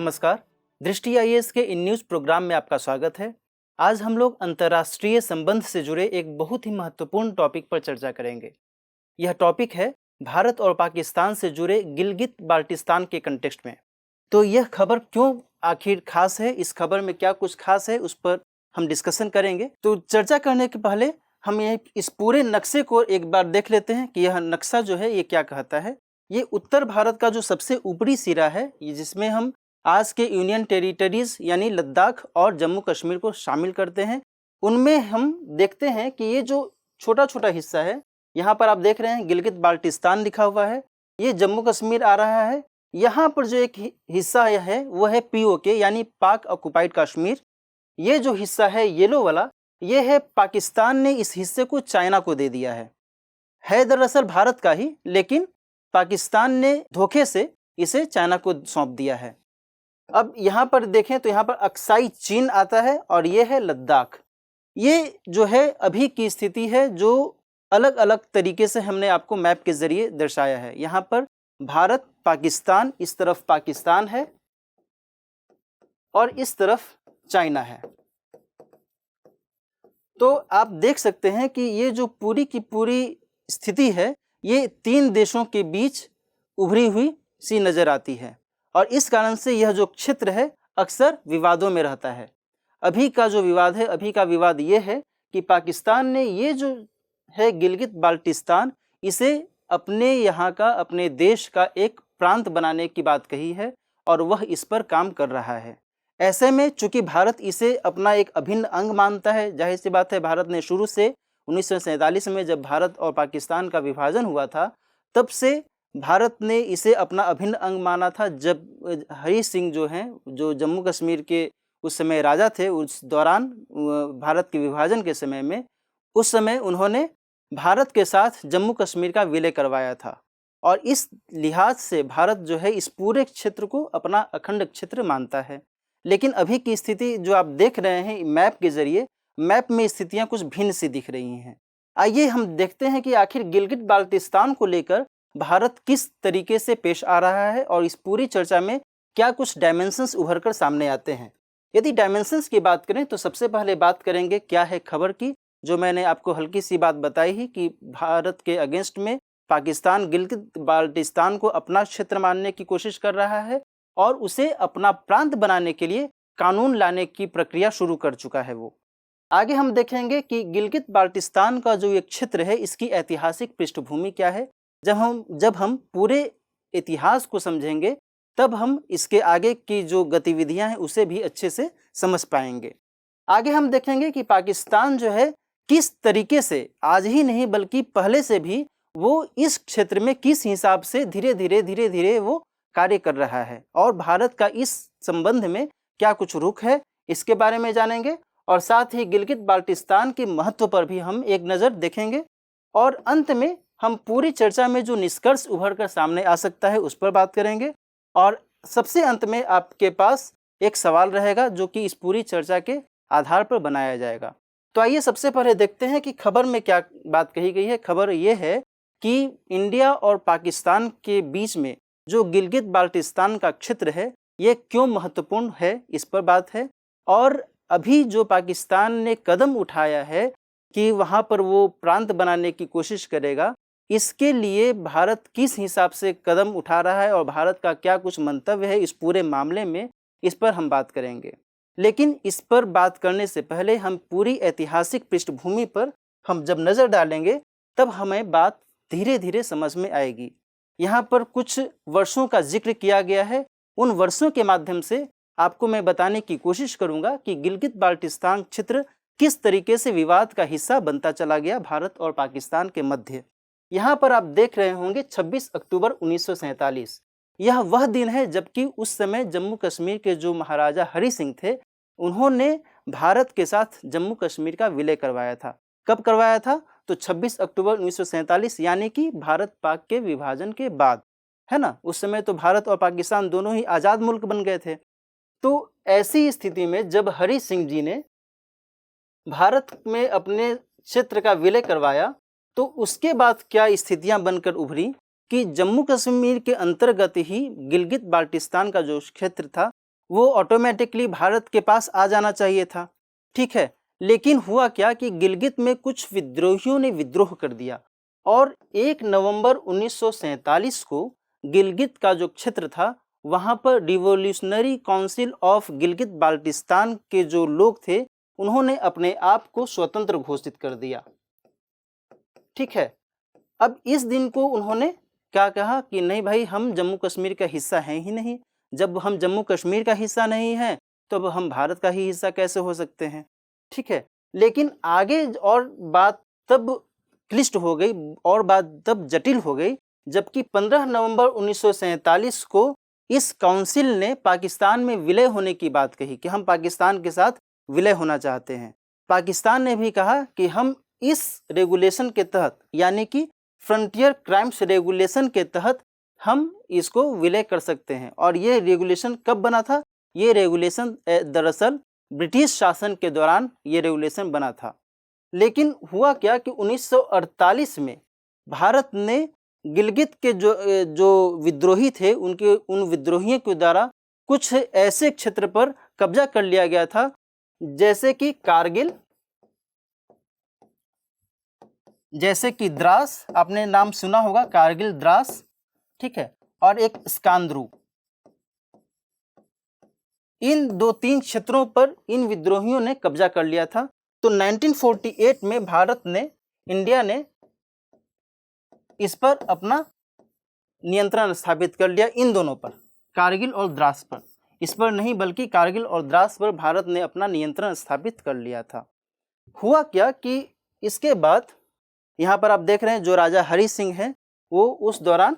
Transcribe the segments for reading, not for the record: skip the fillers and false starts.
नमस्कार। दृष्टि आईएएस के इन न्यूज़ प्रोग्राम में आपका स्वागत है। आज हम लोग अंतर्राष्ट्रीय संबंध से जुड़े एक बहुत ही महत्वपूर्ण टॉपिक पर चर्चा करेंगे। यह टॉपिक है भारत और पाकिस्तान से जुड़े गिलगित बाल्टिस्तान के कंटेक्स्ट में। तो यह खबर क्यों आखिर खास है, इस खबर में क्या कुछ खास है, उस पर हम डिस्कशन करेंगे। तो चर्चा करने के पहले हम इस पूरे नक्शे को एक बार देख लेते हैं कि यह नक्शा जो है ये क्या कहता है। ये उत्तर भारत का जो सबसे ऊपरी सिरा है, जिसमें हम आज के यूनियन टेरिटरीज यानी लद्दाख और जम्मू कश्मीर को शामिल करते हैं, उनमें हम देखते हैं कि ये जो छोटा छोटा हिस्सा है, यहाँ पर आप देख रहे हैं गिलगित बाल्टिस्तान लिखा हुआ है, ये जम्मू कश्मीर आ रहा है। यहाँ पर जो एक हिस्सा है वो है पीओके यानी पाक ऑक्युपाइड कश्मीर। ये जो हिस्सा है येलो वाला, ये है पाकिस्तान ने इस हिस्से को चाइना को दे दिया है दरअसल भारत का ही, लेकिन पाकिस्तान ने धोखे से इसे चाइना को सौंप दिया है। अब यहाँ पर देखें तो यहाँ पर अक्साई चीन आता है और ये है लद्दाख। ये जो है अभी की स्थिति है जो अलग अलग तरीके से हमने आपको मैप के जरिए दर्शाया है। यहाँ पर भारत पाकिस्तान, इस तरफ पाकिस्तान है और इस तरफ चाइना है। तो आप देख सकते हैं कि ये जो पूरी की पूरी स्थिति है ये तीन देशों के बीच उभरी हुई सी नजर आती है और इस कारण से यह जो क्षेत्र है अक्सर विवादों में रहता है। अभी का जो विवाद है, अभी का विवाद ये है कि पाकिस्तान ने ये जो है गिलगित बाल्टिस्तान, इसे अपने यहाँ का, अपने देश का एक प्रांत बनाने की बात कही है और वह इस पर काम कर रहा है। ऐसे में चूंकि भारत इसे अपना एक अभिन्न अंग मानता है, जाहिर सी बात है भारत ने शुरू से 1947 में जब भारत और पाकिस्तान का विभाजन हुआ था, तब से भारत ने इसे अपना अभिन्न अंग माना था। जब हरि सिंह जो हैं, जो जम्मू कश्मीर के उस समय राजा थे, उस दौरान भारत के विभाजन के समय में, उस समय उन्होंने भारत के साथ जम्मू कश्मीर का विलय करवाया था और इस लिहाज से भारत जो है इस पूरे क्षेत्र को अपना अखंड क्षेत्र मानता है। लेकिन अभी की स्थिति जो आप देख रहे हैं मैप के जरिए, मैप में स्थितियां कुछ भिन्न सी दिख रही हैं। आइए हम देखते हैं कि आखिर गिलगित बाल्टिस्तान को लेकर भारत किस तरीके से पेश आ रहा है और इस पूरी चर्चा में क्या कुछ डायमेंशंस उभर कर सामने आते हैं। यदि डायमेंशंस की बात करें तो सबसे पहले बात करेंगे क्या है खबर की, जो मैंने आपको हल्की सी बात बताई ही कि भारत के अगेंस्ट में पाकिस्तान गिलगित बाल्टिस्तान को अपना क्षेत्र मानने की कोशिश कर रहा है और उसे अपना प्रांत बनाने के लिए कानून लाने की प्रक्रिया शुरू कर चुका है। वो आगे हम देखेंगे कि गिलगित बाल्टिस्तान का जो एक क्षेत्र है इसकी ऐतिहासिक पृष्ठभूमि क्या है। जब हम पूरे इतिहास को समझेंगे तब हम इसके आगे की जो गतिविधियां हैं उसे भी अच्छे से समझ पाएंगे। आगे हम देखेंगे कि पाकिस्तान जो है किस तरीके से, आज ही नहीं बल्कि पहले से भी, वो इस क्षेत्र में किस हिसाब से धीरे धीरे वो कार्य कर रहा है और भारत का इस संबंध में क्या कुछ रुख है, इसके बारे में जानेंगे और साथ ही गिलगित बाल्टिस्तान के महत्व पर भी हम एक नज़र देखेंगे और अंत में हम पूरी चर्चा में जो निष्कर्ष उभर कर सामने आ सकता है उस पर बात करेंगे और सबसे अंत में आपके पास एक सवाल रहेगा जो कि इस पूरी चर्चा के आधार पर बनाया जाएगा। तो आइए सबसे पहले देखते हैं कि खबर में क्या बात कही गई है। खबर ये है कि इंडिया और पाकिस्तान के बीच में जो गिलगित बाल्टिस्तान का क्षेत्र है ये क्यों महत्वपूर्ण है, इस पर बात है। और अभी जो पाकिस्तान ने कदम उठाया है कि वहाँ पर वो प्रांत बनाने की कोशिश करेगा, इसके लिए भारत किस हिसाब से कदम उठा रहा है और भारत का क्या कुछ मंतव्य है इस पूरे मामले में, इस पर हम बात करेंगे। लेकिन इस पर बात करने से पहले हम पूरी ऐतिहासिक पृष्ठभूमि पर हम जब नज़र डालेंगे तब हमें बात धीरे धीरे समझ में आएगी। यहाँ पर कुछ वर्षों का जिक्र किया गया है, उन वर्षों के माध्यम से आपको मैं बताने की कोशिश करूँगा कि गिलगित बाल्टिस्तान क्षेत्र किस तरीके से विवाद का हिस्सा बनता चला गया भारत और पाकिस्तान के मध्य। यहाँ पर आप देख रहे होंगे 26 अक्टूबर 1947, यह वह दिन है जबकि उस समय जम्मू कश्मीर के जो महाराजा हरि सिंह थे, उन्होंने भारत के साथ जम्मू कश्मीर का विलय करवाया था। कब करवाया था? तो 26 अक्टूबर 1947, यानी कि भारत पाक के विभाजन के बाद, है ना। उस समय तो भारत और पाकिस्तान दोनों ही आज़ाद मुल्क बन गए थे। तो ऐसी स्थिति में जब हरि सिंह जी ने भारत में अपने क्षेत्र का विलय करवाया तो उसके बाद क्या स्थितियां बनकर उभरी कि जम्मू कश्मीर के अंतर्गत ही गिलगित बाल्टिस्तान का जो क्षेत्र था वो ऑटोमेटिकली भारत के पास आ जाना चाहिए था, ठीक है। लेकिन हुआ क्या कि गिलगित में कुछ विद्रोहियों ने विद्रोह कर दिया और 1 नवंबर 1947 को गिलगित का जो क्षेत्र था वहाँ पर revolutionary council of Gilgit Baltistan के जो लोग थे उन्होंने अपने आप को स्वतंत्र घोषित कर दिया, ठीक है। अब इस दिन को उन्होंने क्या कहा कि नहीं भाई, हम जम्मू कश्मीर का हिस्सा हैं ही नहीं। जब हम जम्मू कश्मीर का हिस्सा नहीं हैं तो अब हम भारत का ही हिस्सा कैसे हो सकते हैं, ठीक है। लेकिन आगे और बात तब क्लिष्ट हो गई और बात तब जटिल हो गई जबकि 15 नवंबर 1947 को इस काउंसिल ने पाकिस्तान में विलय होने की बात कही कि हम पाकिस्तान के साथ विलय होना चाहते हैं। पाकिस्तान ने भी कहा कि हम इस रेगुलेशन के तहत यानी कि फ्रंटियर क्राइम्स रेगुलेशन के तहत हम इसको विलय कर सकते हैं। और ये रेगुलेशन कब बना था? ये रेगुलेशन दरअसल ब्रिटिश शासन के दौरान ये रेगुलेशन बना था। लेकिन हुआ क्या कि 1948 में भारत ने गिलगित के जो विद्रोही थे उन विद्रोहियों के द्वारा कुछ ऐसे क्षेत्र पर कब्जा कर लिया गया था जैसे कि कारगिल, जैसे कि द्रास, आपने नाम सुना होगा कारगिल, द्रास, ठीक है, और एक स्कांदरू। इन 2-3 क्षेत्रों पर इन विद्रोहियों ने कब्जा कर लिया था। तो 1948 में इंडिया ने इस पर अपना नियंत्रण स्थापित कर लिया, इन दोनों पर, कारगिल और द्रास पर। इस पर नहीं बल्कि कारगिल और द्रास पर भारत ने अपना नियंत्रण स्थापित कर लिया था। हुआ क्या कि इसके बाद यहाँ पर आप देख रहे हैं जो राजा हरि सिंह हैं वो उस दौरान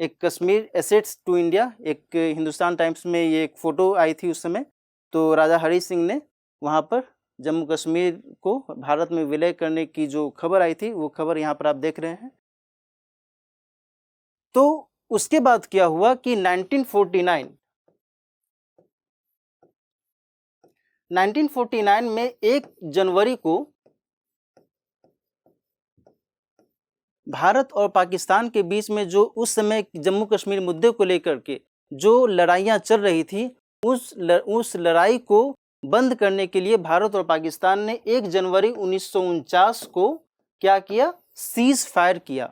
एक कश्मीर एसेट्स टू इंडिया, एक हिंदुस्तान टाइम्स में ये एक फ़ोटो आई थी उस समय। तो राजा हरि सिंह ने वहाँ पर जम्मू कश्मीर को भारत में विलय करने की जो खबर आई थी वो खबर यहाँ पर आप देख रहे हैं। तो उसके बाद क्या हुआ कि 1949 में 1 जनवरी को भारत और पाकिस्तान के बीच में जो उस समय जम्मू कश्मीर मुद्दे को लेकर के जो लड़ाइयाँ चल रही थी उस लड़ाई को बंद करने के लिए भारत और पाकिस्तान ने 1 जनवरी 1949 को क्या किया? सीज फायर किया,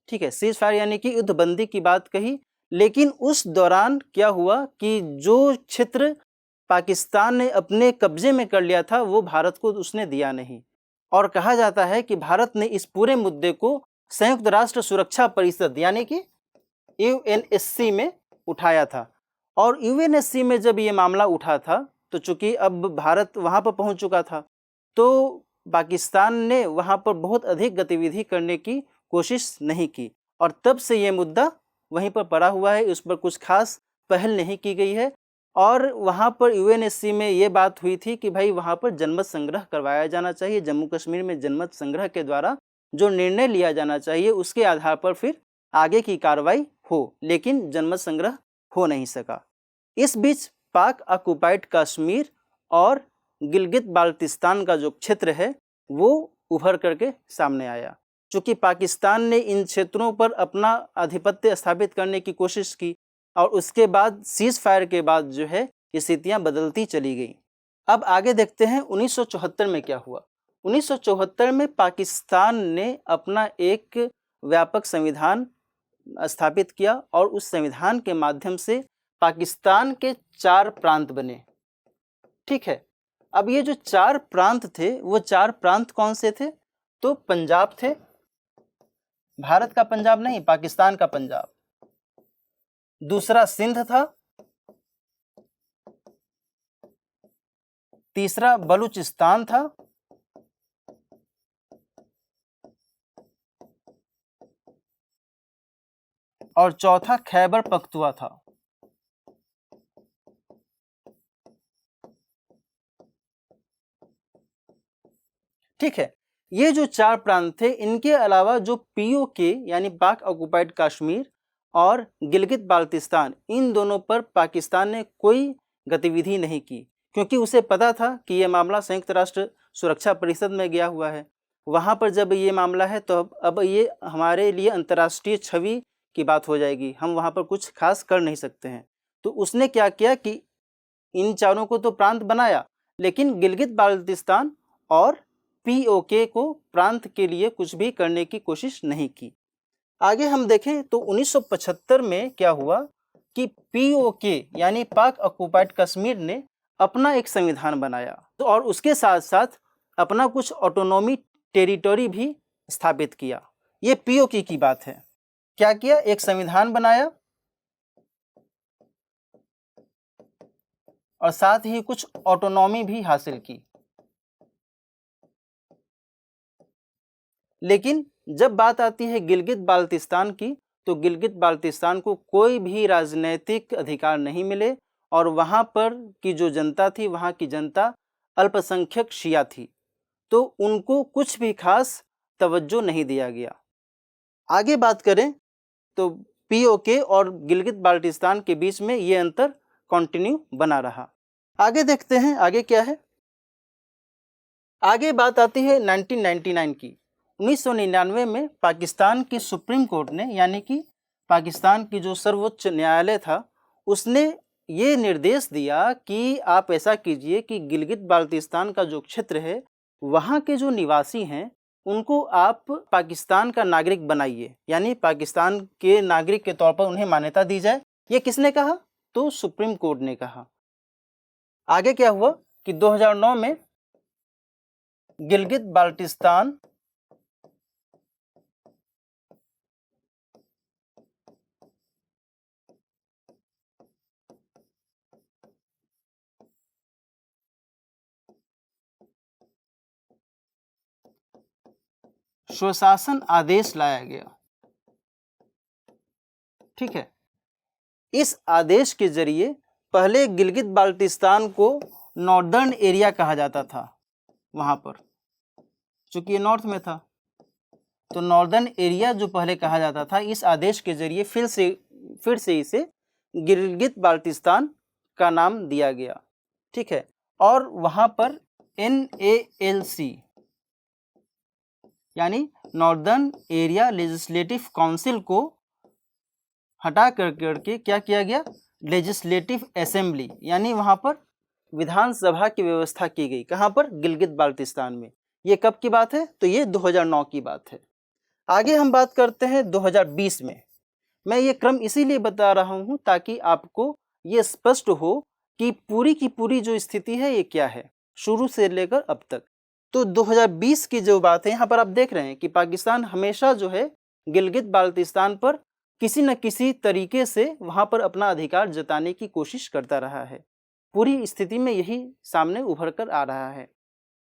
ठीक है। सीज फायर यानी कि युद्धबंदी की बात कही। लेकिन उस दौरान क्या हुआ कि जो क्षेत्र पाकिस्तान ने अपने कब्जे में कर लिया था वो भारत को उसने दिया नहीं। और कहा जाता है कि भारत ने इस पूरे मुद्दे को संयुक्त राष्ट्र सुरक्षा परिषद यानी कि यूएनएससी में उठाया था। और यूएनएससी में जब ये मामला उठा था तो चूंकि अब भारत वहाँ पर पहुँच चुका था तो पाकिस्तान ने वहाँ पर बहुत अधिक गतिविधि करने की कोशिश नहीं की और तब से ये मुद्दा वहीं पर पड़ा हुआ है, उस पर कुछ खास पहल नहीं की गई है। और वहाँ पर यूएनएससी में ये बात हुई थी कि भाई वहाँ पर जनमत संग्रह करवाया जाना चाहिए, जम्मू कश्मीर में जनमत संग्रह के द्वारा जो निर्णय लिया जाना चाहिए उसके आधार पर फिर आगे की कार्रवाई हो, लेकिन जनमत संग्रह हो नहीं सका। इस बीच पाक ऑक्युपाइड कश्मीर और गिलगित बाल्टिस्तान का जो क्षेत्र है वो उभर करके सामने आया। चूँकि पाकिस्तान ने इन क्षेत्रों पर अपना आधिपत्य स्थापित करने की कोशिश की और उसके बाद सीज फायर के बाद जो है स्थितियाँ बदलती चली गई। अब आगे देखते हैं 1974 में क्या हुआ। 1974 में पाकिस्तान ने अपना एक व्यापक संविधान स्थापित किया और उस संविधान के माध्यम से पाकिस्तान के 4 प्रांत बने, ठीक है। अब ये जो 4 प्रांत थे वो 4 प्रांत कौन से थे? तो पंजाब थे, भारत का पंजाब नहीं, पाकिस्तान का पंजाब। दूसरा सिंध था, तीसरा बलूचिस्तान था, और चौथा खैबर पख्तूआ था। ठीक है, ये जो 4 प्रांत थे इनके अलावा जो पीओके यानी पाक ऑक्युपाइड कश्मीर और गिलगित बाल्टिस्तान, इन दोनों पर पाकिस्तान ने कोई गतिविधि नहीं की क्योंकि उसे पता था कि यह मामला संयुक्त राष्ट्र सुरक्षा परिषद में गया हुआ है। वहाँ पर जब ये मामला है तो अब ये हमारे लिए अंतर्राष्ट्रीय छवि की बात हो जाएगी, हम वहाँ पर कुछ खास कर नहीं सकते हैं। तो उसने क्या किया कि इन चारों को तो प्रांत बनाया, लेकिन गिलगित बाल्टिस्तान और पीओके को प्रांत के लिए कुछ भी करने की कोशिश नहीं की। आगे हम देखें तो 1975 में क्या हुआ कि पीओके यानी पाक ऑक्युपाइड कश्मीर ने अपना एक संविधान बनाया, तो और उसके साथ साथ अपना कुछ ऑटोनॉमी टेरिटरी भी स्थापित किया। ये पीओके की बात है। क्या किया? एक संविधान बनाया और साथ ही कुछ ऑटोनॉमी भी हासिल की। लेकिन जब बात आती है गिलगित बाल्टिस्तान की, तो गिलगित बाल्टिस्तान को कोई भी राजनीतिक अधिकार नहीं मिले और वहाँ पर की जो जनता थी, वहाँ की जनता अल्पसंख्यक शिया थी, तो उनको कुछ भी खास तवज्जो नहीं दिया गया। आगे बात करें तो पीओके और गिलगित बाल्टिस्तान के बीच में ये अंतर कंटिन्यू बना रहा। आगे देखते हैं आगे क्या है। आगे बात आती है 1999 की। 1999 में पाकिस्तान की सुप्रीम कोर्ट ने, यानी कि पाकिस्तान की जो सर्वोच्च न्यायालय था, उसने ये निर्देश दिया कि आप ऐसा कीजिए कि गिलगित बाल्टिस्तान का जो क्षेत्र है, वहाँ के जो निवासी हैं उनको आप पाकिस्तान का नागरिक बनाइए, यानी पाकिस्तान के नागरिक के तौर पर उन्हें मान्यता दी जाए। ये किसने कहा? तो सुप्रीम कोर्ट ने कहा। आगे क्या हुआ कि 2009 में गिलगित बाल्टिस्तान स्वशासन आदेश लाया गया। ठीक है, इस आदेश के जरिए पहले गिलगित बाल्टिस्तान को नॉर्दर्न एरिया कहा जाता था, वहां पर चूंकि ये नॉर्थ में था, तो नॉर्दर्न एरिया जो पहले कहा जाता था, इस आदेश के जरिए फिर से इसे गिलगित बाल्टिस्तान का नाम दिया गया। ठीक है, और वहां पर NALC यानी नॉर्दर्न एरिया लेजिस्लेटिव काउंसिल को हटा करके क्या किया गया? लेजिस्लेटिव असेंबली, यानी वहां पर विधानसभा की व्यवस्था की गई। कहां पर? गिलगित बाल्टिस्तान में। ये कब की बात है? तो ये 2009 की बात है। आगे हम बात करते हैं 2020 में। मैं ये क्रम इसीलिए बता रहा हूं ताकि आपको ये स्पष्ट हो कि पूरी की पूरी जो स्थिति है ये क्या है, शुरू से लेकर अब तक। तो 2020 की जो बात है, यहाँ पर आप देख रहे हैं कि पाकिस्तान हमेशा जो है गिलगित बाल्टिस्तान पर किसी न किसी तरीके से वहाँ पर अपना अधिकार जताने की कोशिश करता रहा है। पूरी स्थिति में यही सामने उभर कर आ रहा है।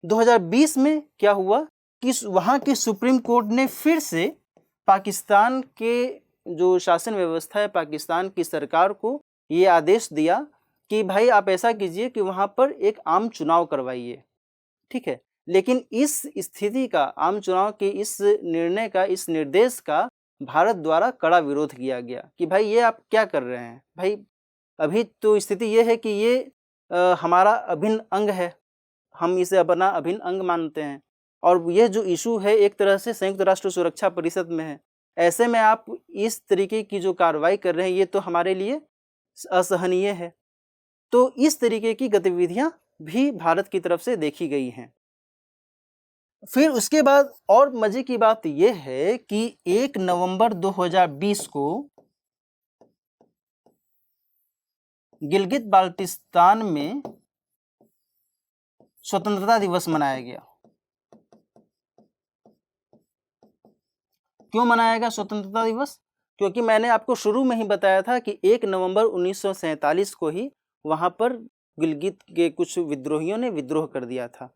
2020 में क्या हुआ कि वहाँ की सुप्रीम कोर्ट ने फिर से पाकिस्तान के जो शासन व्यवस्था है, पाकिस्तान की सरकार को ये आदेश दिया कि भाई आप ऐसा कीजिए कि वहाँ पर एक आम चुनाव करवाइए। ठीक है, लेकिन इस स्थिति का, आम चुनाव के इस निर्णय का, इस निर्देश का भारत द्वारा कड़ा विरोध किया गया कि भाई ये आप क्या कर रहे हैं। भाई अभी तो स्थिति ये है कि ये हमारा अभिन्न अंग है, हम इसे अपना अभिन्न अंग मानते हैं, और ये जो इशू है एक तरह से संयुक्त राष्ट्र सुरक्षा परिषद में है। ऐसे में आप इस तरीके की जो कार्रवाई कर रहे हैं ये तो हमारे लिए असहनीय है। तो इस तरीके की गतिविधियां भी भारत की तरफ से देखी गई हैं। फिर उसके बाद और मजे की बात यह है कि 1 नवंबर 2020 को गिलगित बाल्टिस्तान में स्वतंत्रता दिवस मनाया गया। क्यों मनाया गया स्वतंत्रता दिवस? क्योंकि मैंने आपको शुरू में ही बताया था कि 1 नवंबर 1947 को ही वहां पर गिलगित के कुछ विद्रोहियों ने विद्रोह कर दिया था।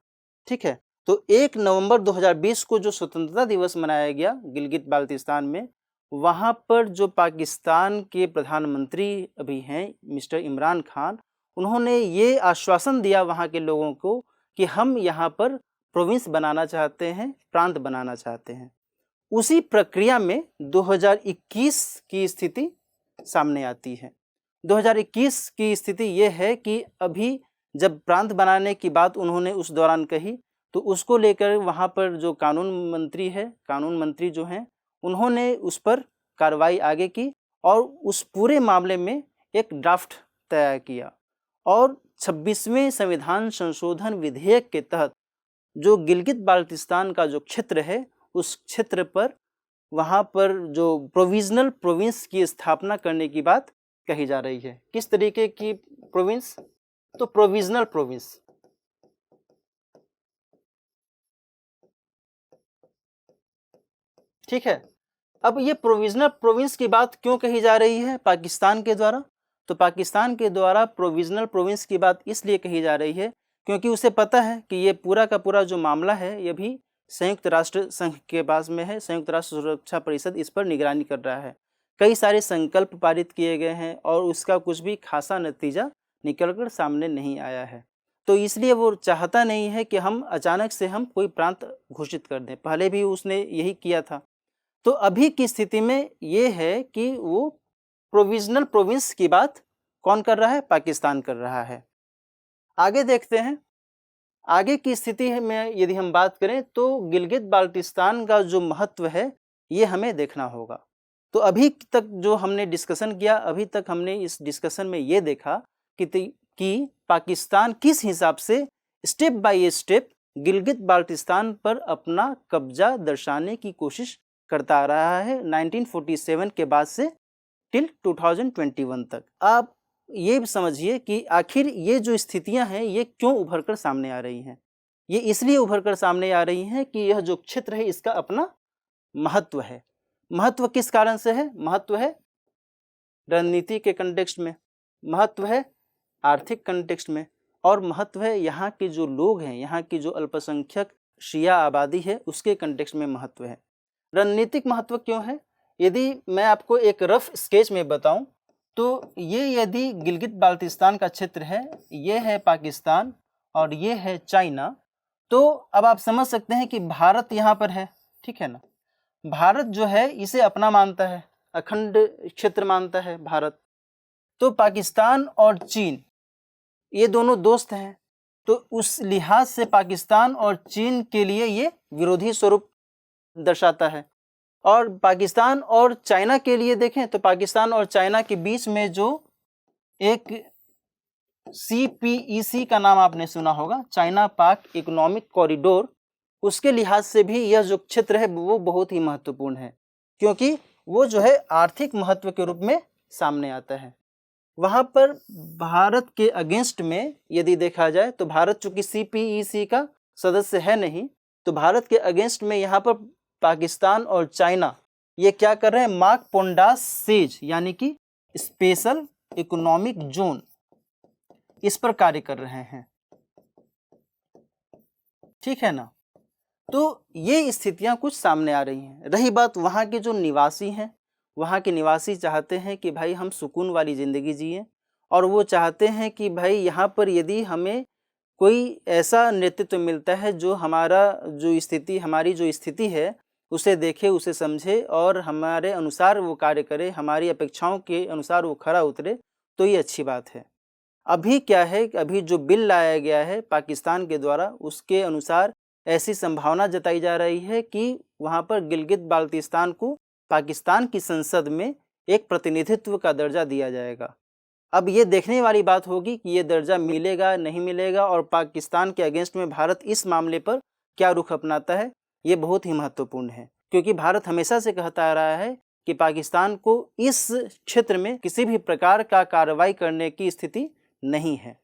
ठीक है, तो 1 नवंबर 2020 को जो स्वतंत्रता दिवस मनाया गया गिलगित बाल्टिस्तान में, वहाँ पर जो पाकिस्तान के प्रधानमंत्री अभी हैं मिस्टर इमरान खान, उन्होंने ये आश्वासन दिया वहाँ के लोगों को कि हम यहाँ पर प्रोविंस बनाना चाहते हैं, प्रांत बनाना चाहते हैं। उसी प्रक्रिया में 2021 की स्थिति सामने आती है। 2021 की स्थिति ये है कि अभी जब प्रांत बनाने की बात उन्होंने उस दौरान कही, तो उसको लेकर वहाँ पर जो कानून मंत्री जो हैं, उन्होंने उस पर कार्रवाई आगे की और उस पूरे मामले में एक ड्राफ्ट तय किया और 26वें संविधान संशोधन विधेयक के तहत जो गिलगित बाल्टिस्तान का जो क्षेत्र है उस क्षेत्र पर वहाँ पर जो प्रोविजनल प्रोविंस की स्थापना करने की बात कही जा रही है। किस तरीके की प्रोविंस? तो प्रोविजनल प्रोविंस। ठीक है। अब ये प्रोविजनल प्रोविंस की बात क्यों कही जा रही है पाकिस्तान के द्वारा? तो पाकिस्तान के द्वारा प्रोविजनल प्रोविंस की बात इसलिए कही जा रही है क्योंकि उसे पता है कि ये पूरा का पूरा जो मामला है ये भी संयुक्त राष्ट्र संघ के पास में है। संयुक्त राष्ट्र सुरक्षा परिषद इस पर निगरानी कर रहा है। कई सारे संकल्प पारित किए गए हैं और उसका कुछ भी खासा नतीजा निकलकर सामने नहीं आया है। तो इसलिए वो चाहता नहीं है कि हम अचानक से हम कोई प्रांत घोषित कर दें। पहले भी उसने यही किया था। तो अभी की स्थिति में ये है कि वो प्रोविजनल प्रोविंस की बात कौन कर रहा है? पाकिस्तान कर रहा है। आगे देखते हैं। आगे की स्थिति में यदि हम बात करें तो गिलगित बाल्टिस्तान का जो महत्व है ये हमें देखना होगा। तो अभी तक जो हमने डिस्कशन किया, अभी तक हमने इस डिस्कशन में ये देखा कि पाकिस्तान किस हिसाब से step by step Gilgit Baltistan पर अपना कब्जा दर्शाने की कोशिश करता आ रहा है 1947 के बाद से टिल 2021 तक। आप ये समझिए कि आखिर ये जो स्थितियां हैं ये क्यों उभर कर सामने आ रही हैं। ये इसलिए उभर कर सामने आ रही हैं कि यह जो क्षेत्र है इसका अपना महत्व है। महत्व किस कारण से है? महत्व है रणनीति के कंटेक्स्ट में, महत्व है आर्थिक कंटेक्स्ट में, और महत्व है यहाँ के जो लोग हैं, यहाँ की जो अल्पसंख्यक शिया आबादी है उसके कंटेक्स्ट में महत्व है। रणनीतिक महत्व क्यों है? यदि मैं आपको एक रफ स्केच में बताऊं तो ये यदि गिलगित बाल्टिस्तान का क्षेत्र है, ये है पाकिस्तान और ये है चाइना, तो अब आप समझ सकते हैं कि भारत यहाँ पर है। ठीक है ना? भारत जो है इसे अपना मानता है, अखंड क्षेत्र मानता है भारत। तो पाकिस्तान और चीन ये दोनों दोस्त हैं, तो उस लिहाज से पाकिस्तान और चीन के लिए ये विरोधी स्वरूप दर्शाता है। और पाकिस्तान और चाइना के लिए देखें तो पाकिस्तान और चाइना के बीच में जो एक CPEC का नाम आपने सुना होगा, चाइना पाक इकोनॉमिक कॉरिडोर, उसके लिहाज से भी यह जो क्षेत्र है वो बहुत ही महत्वपूर्ण है क्योंकि वो जो है आर्थिक महत्व के रूप में सामने आता है। वहाँ पर भारत के अगेंस्ट में यदि देखा जाए तो भारत चूंकि CPEC का सदस्य है नहीं, तो भारत के अगेंस्ट में यहाँ पर पाकिस्तान और चाइना ये क्या कर रहे हैं? मार्क पोंडास सेज यानी कि स्पेशल इकोनॉमिक जोन, इस पर कार्य कर रहे हैं। ठीक है ना? तो ये स्थितियां कुछ सामने आ रही हैं। रही बात वहाँ के जो निवासी हैं, वहाँ के निवासी चाहते हैं कि भाई हम सुकून वाली ज़िंदगी जिए, और वो चाहते हैं कि भाई यहाँ पर यदि हमें कोई ऐसा नेतृत्व मिलता है जो हमारी जो स्थिति है उसे देखे, उसे समझे और हमारे अनुसार वो कार्य करे, हमारी अपेक्षाओं के अनुसार वो खरा उतरे, तो ये अच्छी बात है। अभी क्या है कि अभी जो बिल लाया गया है पाकिस्तान के द्वारा, उसके अनुसार ऐसी संभावना जताई जा रही है कि वहाँ पर गिलगित बाल्टिस्तान को पाकिस्तान की संसद में एक प्रतिनिधित्व का दर्जा दिया जाएगा। अब ये देखने वाली बात होगी कि ये दर्जा मिलेगा नहीं मिलेगा, और पाकिस्तान के अगेंस्ट में भारत इस मामले पर क्या रुख अपनाता है, ये बहुत ही महत्वपूर्ण है क्योंकि भारत हमेशा से कहता आ रहा है कि पाकिस्तान को इस क्षेत्र में किसी भी प्रकार का कार्रवाई करने की स्थिति नहीं है।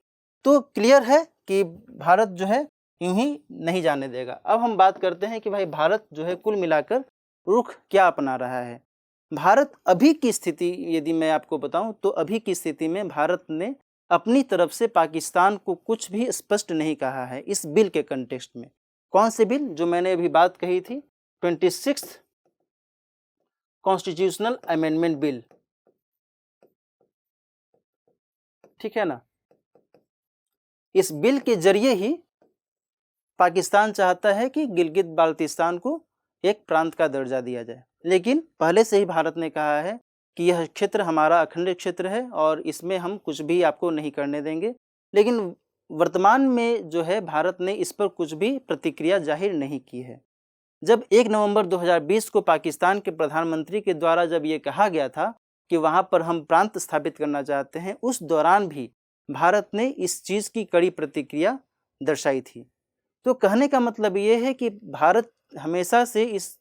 तो क्लियर है कि भारत जो है यूं ही नहीं जाने देगा। अब हम बात करते हैं कि भाई भारत जो है कुल मिलाकर रुख क्या अपना रहा है। भारत अभी की स्थिति यदि मैं आपको बताऊं तो अभी की स्थिति में भारत ने अपनी तरफ से पाकिस्तान को कुछ भी स्पष्ट नहीं कहा है इस बिल के कंटेक्स्ट में। कौन से बिल? जो मैंने अभी बात कही थी, 26th कॉन्स्टिट्यूशनल अमेंडमेंट बिल। ठीक है ना? इस बिल के जरिए ही पाकिस्तान चाहता है कि गिलगित बाल्टिस्तान को एक प्रांत का दर्जा दिया जाए, लेकिन पहले से ही भारत ने कहा है कि यह क्षेत्र हमारा अखंड क्षेत्र है और इसमें हम कुछ भी आपको नहीं करने देंगे। लेकिन वर्तमान में जो है भारत ने इस पर कुछ भी प्रतिक्रिया जाहिर नहीं की है। जब 1 नवंबर 2020 को पाकिस्तान के प्रधानमंत्री के द्वारा जब ये कहा गया था कि वहाँ पर हम प्रांत स्थापित करना चाहते हैं, उस दौरान भी भारत ने इस चीज़ की कड़ी प्रतिक्रिया दर्शाई थी। तो कहने का मतलब ये है कि भारत हमेशा से इस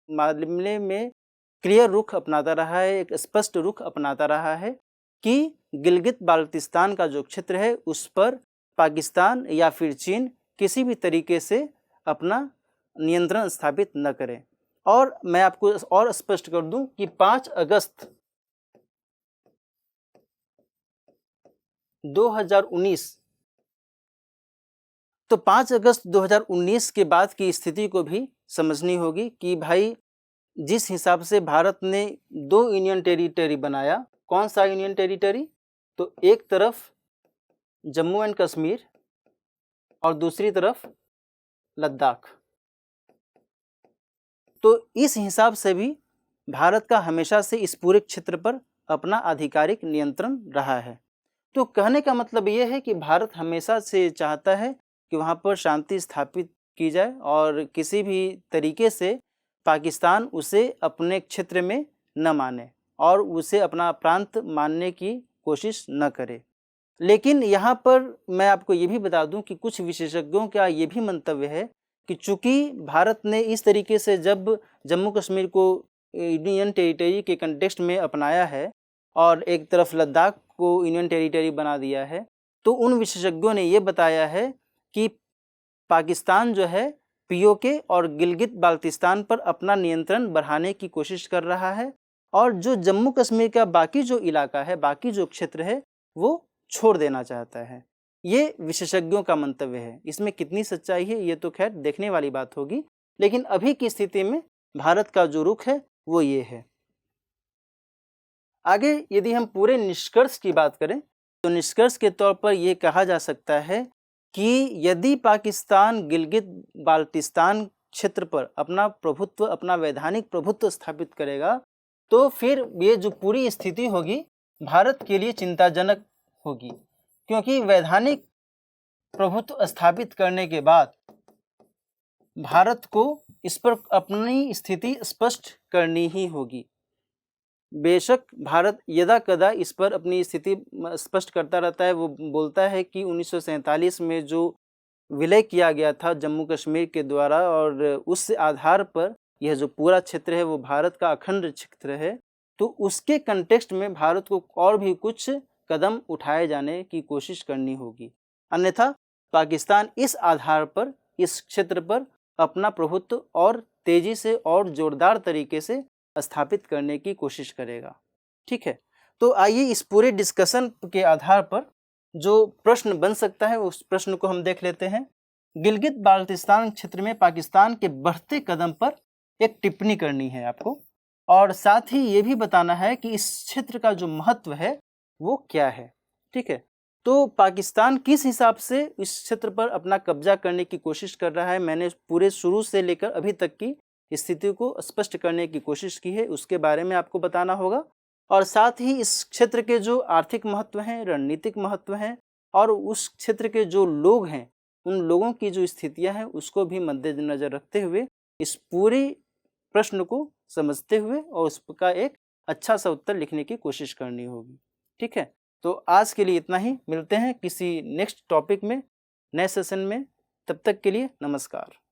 मामले में क्लियर रुख अपनाता रहा है, एक स्पष्ट रुख अपनाता रहा है कि गिलगित बाल्टिस्तान का जो क्षेत्र है उस पर पाकिस्तान या फिर चीन किसी भी तरीके से अपना नियंत्रण स्थापित न करें। और मैं आपको और स्पष्ट कर दूं कि 5 अगस्त 2019, तो 5 अगस्त 2019 के बाद की स्थिति को भी समझनी होगी कि भाई जिस हिसाब से भारत ने 2 यूनियन टेरिटरी बनाया, कौन सा यूनियन टेरिटरी? तो एक तरफ जम्मू एंड कश्मीर और दूसरी तरफ लद्दाख। तो इस हिसाब से भी भारत का हमेशा से इस पूरे क्षेत्र पर अपना आधिकारिक नियंत्रण रहा है। तो कहने का मतलब ये है कि भारत हमेशा से चाहता है कि वहाँ पर शांति स्थापित की जाए और किसी भी तरीके से पाकिस्तान उसे अपने क्षेत्र में न माने और उसे अपना प्रांत मानने की कोशिश न करे। लेकिन यहाँ पर मैं आपको ये भी बता दूं कि कुछ विशेषज्ञों का ये भी मंतव्य है कि चूंकि भारत ने इस तरीके से जब जम्मू कश्मीर को यूनियन टेरिटरी के कंटेक्स्ट में अपनाया है और एक तरफ लद्दाख को यूनियन टेरिटरी बना दिया है, तो उन विशेषज्ञों ने ये बताया है कि पाकिस्तान जो है पीओके और गिलगित बाल्टिस्तान पर अपना नियंत्रण बढ़ाने की कोशिश कर रहा है और जो जम्मू कश्मीर का बाकी जो इलाका है, बाकी जो क्षेत्र है, वो छोड़ देना चाहता है। ये विशेषज्ञों का मंतव्य है। इसमें कितनी सच्चाई है ये तो खैर देखने वाली बात होगी, लेकिन अभी की स्थिति में भारत का जो रुख है वो ये है। आगे यदि हम पूरे निष्कर्ष की बात करें तो निष्कर्ष के तौर पर यह कहा जा सकता है कि यदि पाकिस्तान गिलगित बाल्टिस्तान क्षेत्र पर अपना प्रभुत्व, अपना वैधानिक प्रभुत्व स्थापित करेगा तो फिर ये जो पूरी स्थिति होगी भारत के लिए चिंताजनक होगी, क्योंकि वैधानिक प्रभुत्व स्थापित करने के बाद भारत को इस पर अपनी स्थिति स्पष्ट करनी ही होगी। बेशक भारत यदा कदा इस पर अपनी स्थिति स्पष्ट करता रहता है। वो बोलता है कि 1947 में जो विलय किया गया था जम्मू कश्मीर के द्वारा और उस आधार पर यह जो पूरा क्षेत्र है वो भारत का अखंड क्षेत्र है, तो उसके कंटेक्स्ट में भारत को और भी कुछ कदम उठाए जाने की कोशिश करनी होगी। अन्यथा पाकिस्तान इस आधार पर, इस क्षेत्र पर अपना प्रभुत्व और तेजी से और जोरदार तरीके से स्थापित करने की कोशिश करेगा। ठीक है, तो आइए इस पूरे डिस्कशन के आधार पर जो प्रश्न बन सकता है उस प्रश्न को हम देख लेते हैं। गिलगित बाल्टिस्तान क्षेत्र में पाकिस्तान के बढ़ते कदम पर एक टिप्पणी करनी है आपको और साथ ही ये भी बताना है कि इस क्षेत्र का जो महत्व है वो क्या है। ठीक है, तो पाकिस्तान किस हिसाब से इस क्षेत्र पर अपना कब्जा करने की कोशिश कर रहा है, मैंने पूरे शुरू से लेकर अभी तक की स्थिति को स्पष्ट करने की कोशिश की है, उसके बारे में आपको बताना होगा। और साथ ही इस क्षेत्र के जो आर्थिक महत्व हैं, रणनीतिक महत्व हैं और उस क्षेत्र के जो लोग हैं, उन लोगों की जो स्थितियां हैं उसको भी मद्देनजर रखते हुए इस पूरे प्रश्न को समझते हुए और उसका एक अच्छा सा उत्तर लिखने की कोशिश करनी होगी। ठीक है, तो आज के लिए इतना ही। मिलते हैं किसी नेक्स्ट टॉपिक में, नए सेशन में। तब तक के लिए नमस्कार।